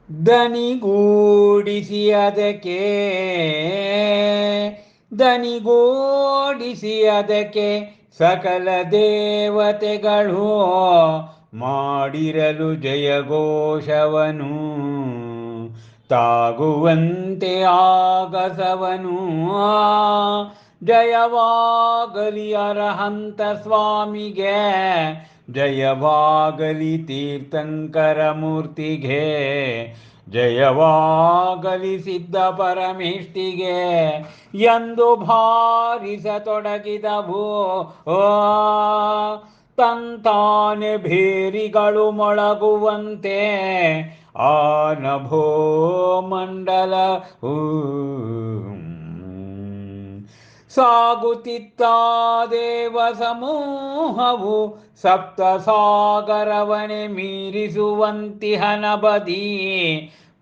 ದನಿಗೂಡಿಸಿ ಅದಕ್ಕೆ ದನಿಗೂಡಿಸಿ ಅದಕ್ಕೆ ಸಕಲ ದೇವತೆಗಳು ಮಾಡಿರಲು ಜಯಘೋಷವನು ತಾಗುವಂತೆ ಆಗಸವನು ಜಯವಾಗಲಿ ಅರಹಂತ ಸ್ವಾಮಿಗೆ ಜಯವಾಗಲಿ ತೀರ್ಥಂಕರ ಮೂರ್ತಿಗೆ ಜಯವಾಗಲಿ ಸಿದ್ಧ ಪರಮೇಷ್ಠಿಗೆ ಎಂದು ಭಾರಿಸತೊಡಗಿದವು ಆ ತಂತಾನೆ ಭೇರಿಗಳು ಮೊಳಗುವಂತೆ ಆ ನಭೋ ಮಂಡಲವು ಸಾಗುತ್ತಿತ್ತ ದೇವ ಸಮೂಹವು ಸಪ್ತ ಸಾಗರವನೆ ಮೀರಿಸುವಂತಿಹನ ಬದಿ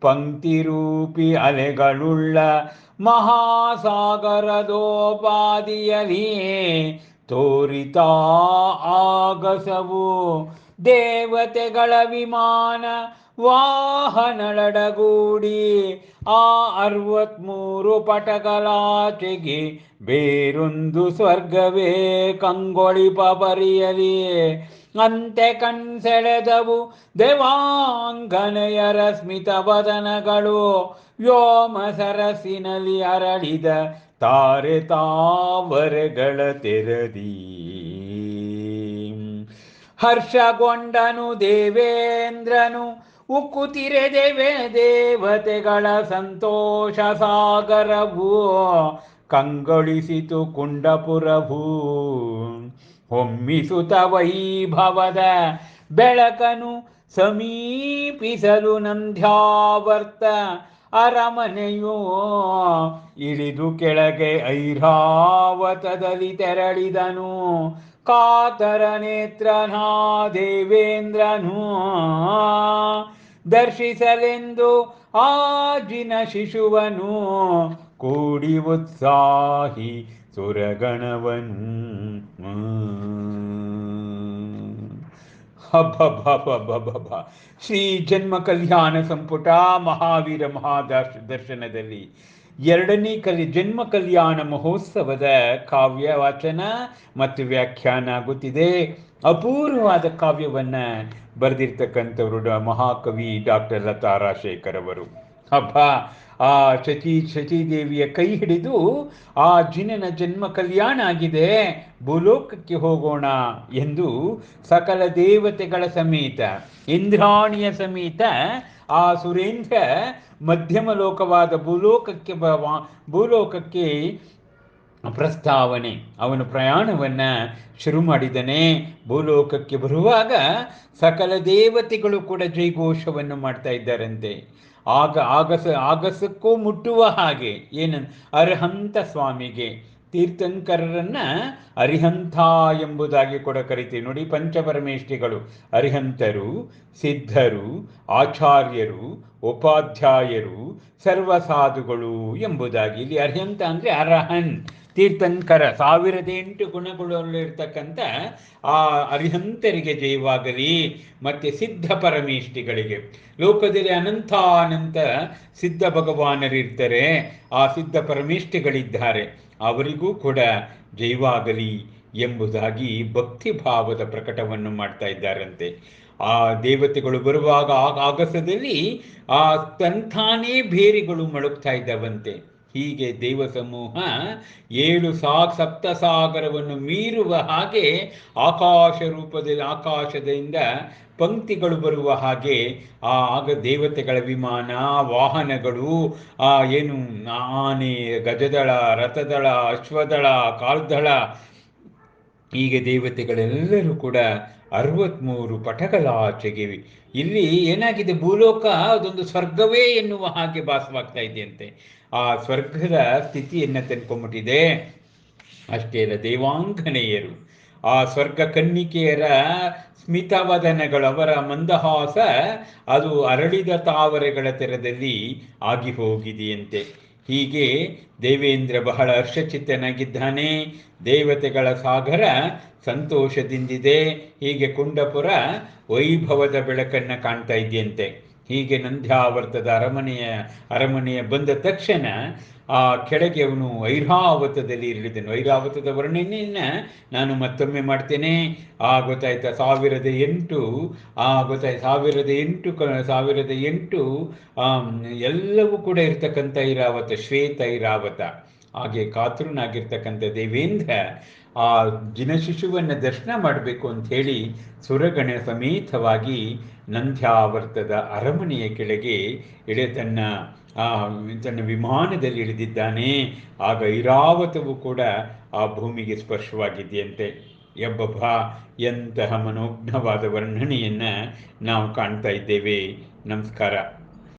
ಪಂಕ್ತಿರೂಪಿ ಅಲೆಗಳುಳ್ಳ ಮಹಾಸಾಗರದೋಪಾದಿಯಲಿ ತೋರಿತಾ ಆಗಸವು ದೇವತೆಗಳ ವಿಮಾನ ವಾಹನಳಡಗೂಡಿ ಆ 63 ಪಟಕಲಾಚೆಗೆ ಬೇರೊಂದು ಸ್ವರ್ಗವೇ ಕಂಗೊಳಿಪ ಬರಿಯಲಿ ಅಂತೆ ಕಣ್ಸೆಳೆದವು ದೇವಾಂಗನೆಯರ ಸ್ಮಿತ ವದನಗಳು ವ್ಯೋಮ ಸರಸಿನಲ್ಲಿ ಅರಳಿದ ತಾರೆ ತಾವರೆಗಳ ತೆರದಿ ಹರ್ಷಗೊಂಡನು ದೇವೇಂದ್ರನು ಉಕ್ಕುತಿರೆದೆವೆ ದೇವತೆಗಳ ಸಂತೋಷ ಸಾಗರವು ಕಂಗೊಳಿಸಿತು ಕುಂಡಪುರವು ಹೊಮ್ಮಿಸುತ್ತ ವೈಭವದ ಬೆಳಕನು ಸಮೀಪಿಸಲು ನಂದ್ಯಾವರ್ತ ಅರಮನೆಯು ಇಳಿದು ಕೆಳಗೆ ಐರಾವತದಲ್ಲಿ ತೆರಳಿದನು ಕಾತರ ನೇತ್ರನಾ ದೇವೇಂದ್ರನು ದರ್ಶಿಸಲೆಂದು ಆಜಿನ ಶಿಶುವನು ಕೂಡಿ ಉತ್ಸಾಹಿ ಸುರಗಣವನು ಹಬ್ಬ ಶ್ರೀ ಜನ್ಮ ಕಲ್ಯಾಣ ಸಂಪುಟ ಮಹಾವೀರ ದರ್ಶನದಲ್ಲಿ ಎರಡನೇ ಜನ್ಮ ಕಲ್ಯಾಣ ಮಹೋತ್ಸವದ ಕಾವ್ಯ ವಾಚನ ಮತ್ತು ವ್ಯಾಖ್ಯಾನ ಆಗುತ್ತಿದೆ. ಅಪೂರ್ವವಾದ ಕಾವ್ಯವನ್ನ ಬರೆದಿರ್ತಕ್ಕಂಥವರು ಮಹಾಕವಿ ಡಾಕ್ಟರ್ ಲತಾ ರಾಜಶೇಖರ್ ಅವರು. ಹಬ್ಬ ಆ ಶಚಿದೇವಿಯ ಕೈ ಹಿಡಿದು ಆ ಜಿನನ ಜನ್ಮ ಕಲ್ಯಾಣ ಆಗಿದೆ, ಭೂಲೋಕಕ್ಕೆ ಹೋಗೋಣ ಎಂದು ಸಕಲ ದೇವತೆಗಳ ಸಮೇತ ಇಂದ್ರಾಣಿಯ ಸಮೇತ ಆ ಸುರೇಂದ್ರ ಮಧ್ಯಮ ಲೋಕವಾದ ಭೂಲೋಕಕ್ಕೆ ಪ್ರಸ್ತಾವನೆ ಅವನು ಪ್ರಯಾಣವನ್ನ ಶುರು ಮಾಡಿದನೆ. ಭೂಲೋಕಕ್ಕೆ ಬರುವಾಗ ಸಕಲ ದೇವತೆಗಳು ಕೂಡ ಜೈಘೋಷವನ್ನು ಮಾಡ್ತಾ ಇದ್ದಾರಂತೆ. ಆಗಸಕ್ಕೂ ಮುಟ್ಟುವ ಹಾಗೆ ಏನು ಅರ್ಹಂತ ಸ್ವಾಮಿಗೆ ತೀರ್ಥಂಕರರನ್ನ ಅರಿಹಂತ ಎಂಬುದಾಗಿ ಕೂಡ ಕರಿತೀವಿ ನೋಡಿ. ಪಂಚಪರಮೇಷ್ಠಿಗಳು ಅರಿಹಂತರು, ಸಿದ್ಧರು, ಆಚಾರ್ಯರು, ಉಪಾಧ್ಯಾಯರು, ಸರ್ವಸಾಧುಗಳು ಎಂಬುದಾಗಿ. ಇಲ್ಲಿ ಅರ್ಹಂತ ಅಂದರೆ ಅರಹನ್, ತೀರ್ಥಂಕರ, 1008 ಗುಣಗಳಲ್ಲಿರ್ತಕ್ಕಂಥ ಆ ಅರಿಹಂತರಿಗೆ ಜಯವಾಗಲಿ. ಮತ್ತೆ ಸಿದ್ಧ ಪರಮೇಷ್ಠಿಗಳಿಗೆ, ಲೋಕದಲ್ಲಿ ಅನಂತ ಸಿದ್ಧ ಭಗವಾನರಿರ್ತಾರೆ, ಆ ಸಿದ್ಧ ಪರಮೇಷ್ಠಿಗಳಿದ್ದಾರೆ, ಅವರಿಗೂ ಕೂಡ ಜಯವಾಗಲಿ ಎಂಬುದಾಗಿ ಭಕ್ತಿ ಭಾವದ ಪ್ರಕಟವನ್ನು ಮಾಡ್ತಾ ಇದ್ದಾರಂತೆ. ಆ ದೇವತೆಗಳು ಬರುವಾಗ ಆಗಸದಲ್ಲಿ ಆ ತಂತಾನೇ ಬೇರೆಗಳು ಮೊಳಗ್ತಾ ಇದ್ದವಂತೆ. ಹೀಗೆ ದೇವ ಸಮೂಹ 7 ಸಪ್ತ ಸಾಗರವನ್ನು ಮೀರುವ ಹಾಗೆ ಆಕಾಶ ರೂಪದಲ್ಲಿ ಆಕಾಶದಿಂದ ಪಂಕ್ತಿಗಳು ಬರುವ ಹಾಗೆ ಆಗ ದೇವತೆಗಳ ವಿಮಾನ, ವಾಹನಗಳು, ಏನು ಆನೆ, ಗಜದಳ, ರಥದಳ, ಅಶ್ವದಳ, ಕಾಲ್ದಳ, ಹೀಗೆ ದೇವತೆಗಳೆಲ್ಲರೂ ಕೂಡ 63 ಪಟಕಲಾಚೆಗೆ. ಇಲ್ಲಿ ಏನಾಗಿದೆ, ಭೂಲೋಕ ಅದೊಂದು ಸ್ವರ್ಗವೇ ಎನ್ನುವ ಹಾಗೆ ಭಾಸವಾಗ್ತಾ ಇದೆಯಂತೆ. ಆ ಸ್ವರ್ಗದ ಸ್ಥಿತಿಯನ್ನು ತಂದ್ಕೊಂಡ್ಬಿಟ್ಟಿದೆ. ಅಷ್ಟೇ ಅಲ್ಲ, ದೇವಾಂಗನೆಯರು, ಆ ಸ್ವರ್ಗ ಕನ್ನಿಕೆಯರ ಸ್ಮಿತವದನಗಳು, ಅವರ ಮಂದಹಾಸ ಅದು ಅರಳಿದ ತಾವರೆಗಳ ತೆರದಲ್ಲಿ ಆಗಿ ಹೋಗಿದೆಯಂತೆ. ಹೀಗೆ ದೇವೇಂದ್ರ ಬಹಳ ಹರ್ಷಚಿತ್ತನಾಗಿದ್ದಾನೆ. ದೇವತೆಗಳ ಸಾಗರ ಸಂತೋಷದಿಂದಿದೆ. ಹೀಗೆ ಕುಂಡಪುರ ವೈಭವದ ಬೆಳಕನ್ನು ಕಾಣ್ತಾ ಇದೆಯಂತೆ. ಹೀಗೆ ನಂದ್ಯಾವರ್ತದ ಅರಮನೆಯ ಬಂದ ತಕ್ಷಣ ಆ ಕೆಳಗೆ ಅವನು ಐರಾವತದಲ್ಲಿ ಇಳಿದನು. ಐರಾವತದ ವರ್ಣನೆಯನ್ನು ನಾನು ಮತ್ತೊಮ್ಮೆ ಮಾಡ್ತೇನೆ. ಗೊತ್ತಾಯ್ತಾ, 1008 ಗೊತ್ತಾಯ್ತು, 1008 ಎಲ್ಲವೂ ಕೂಡ ಇರ್ತಕ್ಕಂಥ ಐರಾವತ, ಶ್ವೇತ ಐರಾವತ. ಹಾಗೆ ಕಾತುರನಾಗಿರ್ತಕ್ಕಂಥ ದೇವೇಂದ್ರ ಆ ಜಿನಶಿಶುವನ್ನು ದರ್ಶನ ಮಾಡಬೇಕು ಅಂಥೇಳಿ ಸುರಗಣ ಸಮೇತವಾಗಿ ನಂದ್ಯಾವರ್ತದ ಅರಮನೆಯ ಕೆಳಗೆ ತನ್ನ ವಿಮಾನದಲ್ಲಿ ಇಳಿದಿದ್ದಾನೆ. ಆಗ ಐರಾವತವು ಕೂಡ ಆ ಭೂಮಿಗೆ ಸ್ಪರ್ಶವಾಗಿದೆಯಂತೆ. ಯಬ್ಬಬ್ಬ, ಎಂತಹ ಮನೋಜ್ಞವಾದ ವರ್ಣನೆಯನ್ನು ನಾವು ಕಾಣ್ತಾ ಇದ್ದೇವೆ. ನಮಸ್ಕಾರ.